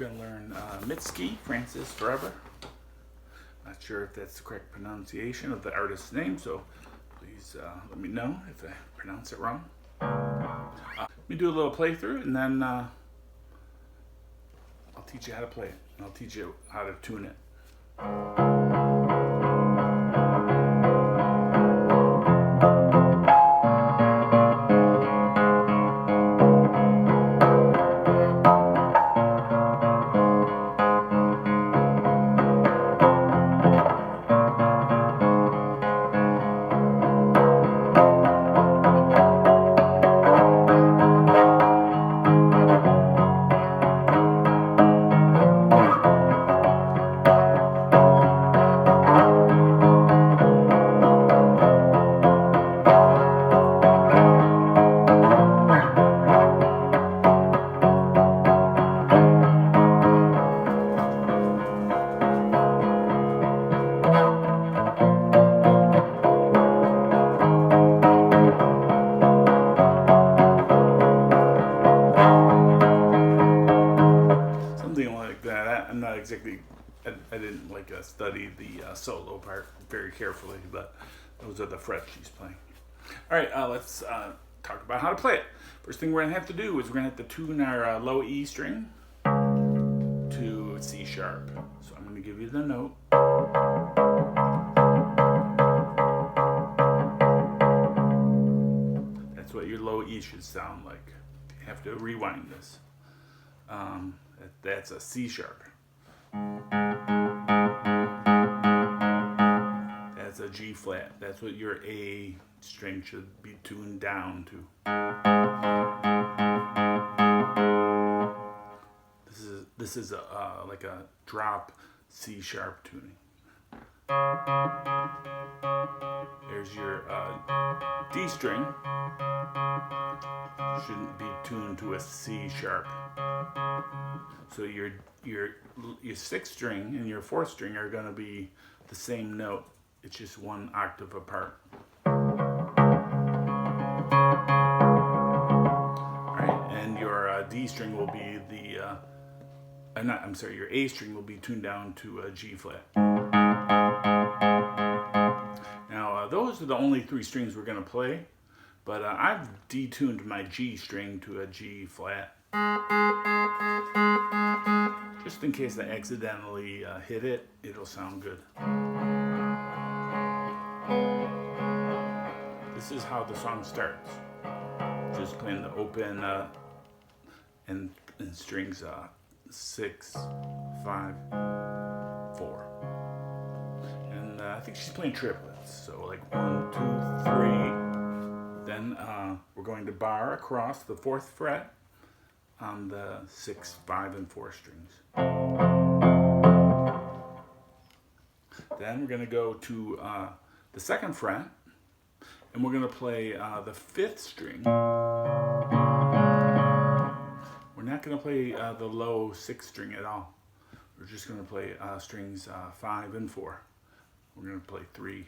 We're going to learn Mitski, Francis Forever. Not sure if that's the correct pronunciation of the artist's name, so please let me know if I pronounce it wrong. Let me do a little playthrough, and then I'll teach you how to play it. And I'll teach you how to tune it. Something like that. I'm not exactly, I didn't study the solo part very carefully, but those are the frets she's playing. All right, let's talk about how to play it. First thing we're going to have to do is we're going to have to tune our low E string to C sharp. So I'm going to give you the note. That's what your low E should sound like. You have to rewind this. That's a C sharp. That's a G flat. That's what your A string should be tuned down to. This is like a drop C sharp tuning. There's your D string. Shouldn't be tuned to a C sharp. So your sixth string and your fourth string are going to be the same note. It's just one octave apart. All right, and your D string will be the your A string will be tuned down to a G flat. Now those are the only three strings we're going to play, but I've detuned my G string to a G flat. Just in case I accidentally hit it, it'll sound good. This is how the song starts. Just playing the open and strings 6, 5, 4. And I think she's playing triplets. So like 1, 2, 3. Then we're going to bar across the 4th fret on the 6, 5, and 4 strings. Then we're going to go to the 2nd fret, and we're going to play the 5th string. We're not going to play the low 6th string at all. We're just going to play strings 5 and 4. We're going to play 3.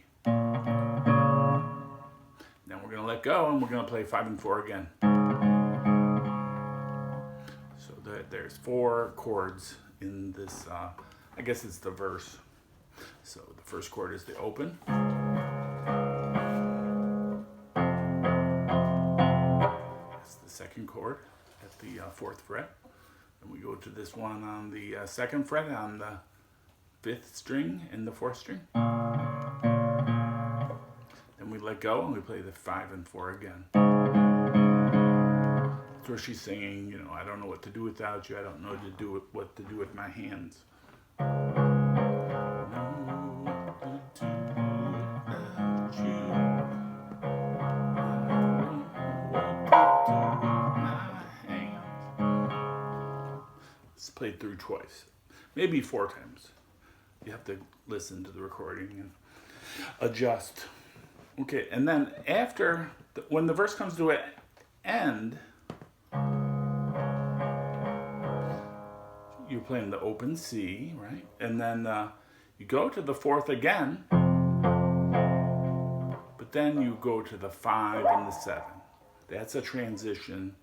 Then we're going to let go, and we're going to play 5 and 4 again. So there's 4 chords in this, I guess it's the verse. So the first chord is the open. That's the 2nd chord at the 4th fret. And we go to this one on the 2nd fret on the 5th string and the 4th string. Then we let go and we play the 5 and 4 again. That's where she's singing, I don't know what to do without you. I don't know what to do with my hands. It's played through twice, maybe 4 times. You have to listen to the recording and adjust. Okay, and then after, when the verse comes to an end, you're playing the open C, right? And then you go to the 4th again, but then you go to the 5 and the 7. That's a transition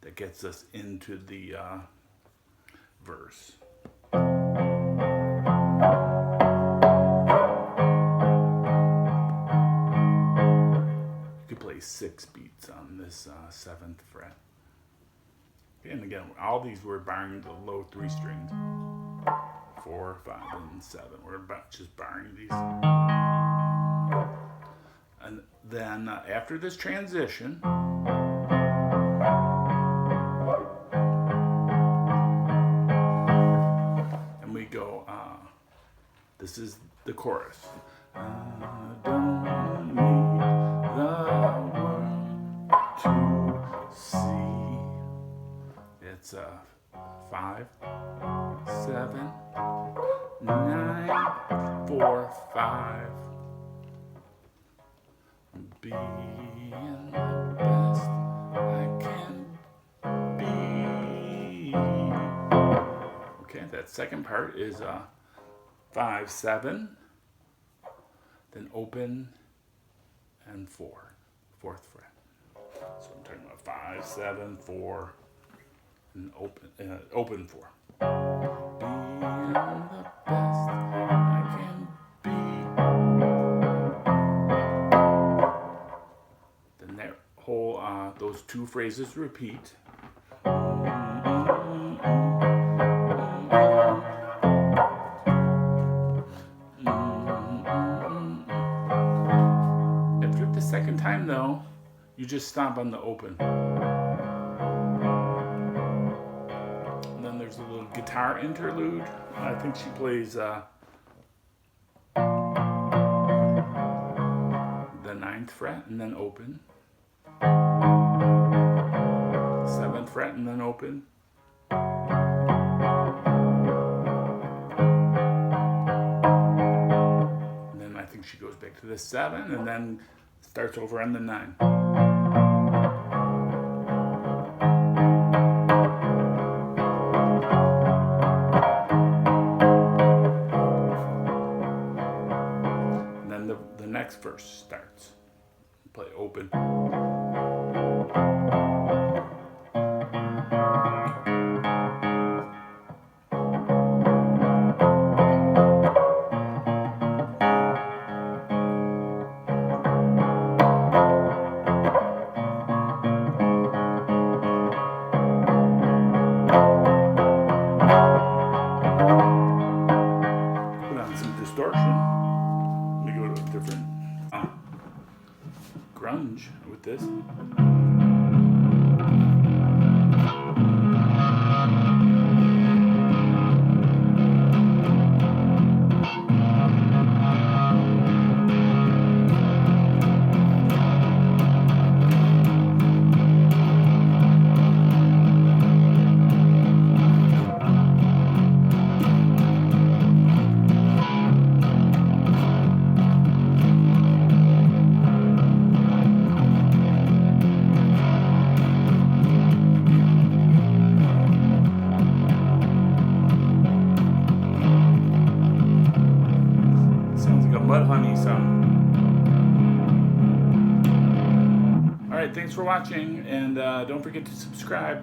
that gets us into the verse. You could play 6 beats on this 7th fret. And again, all these were barring the low 3 strings. 4, 5, and 7. We're just barring these. And then after this transition, and we go, this is the chorus. I don't need the world to see. It's 5, 7, 9, 4, 5. Being the best I can be. Okay, that second part is 5, 7, then open and 4, 4th fret. So I'm talking about 5, 7, 4, and open 4. Being the best I can be. Then that whole those 2 phrases repeat. After the second time, though, you just stomp on the open. And then there's a little guitar interlude. I think she plays the 9th fret and then open. 7th fret and then open. And then I think she goes back to the 7 and then starts over on the 9. And then the next verse starts. Play open. Put on some distortion. Let me go to a different grunge with this. Mudhoney song. Alright, thanks for watching, and don't forget to subscribe.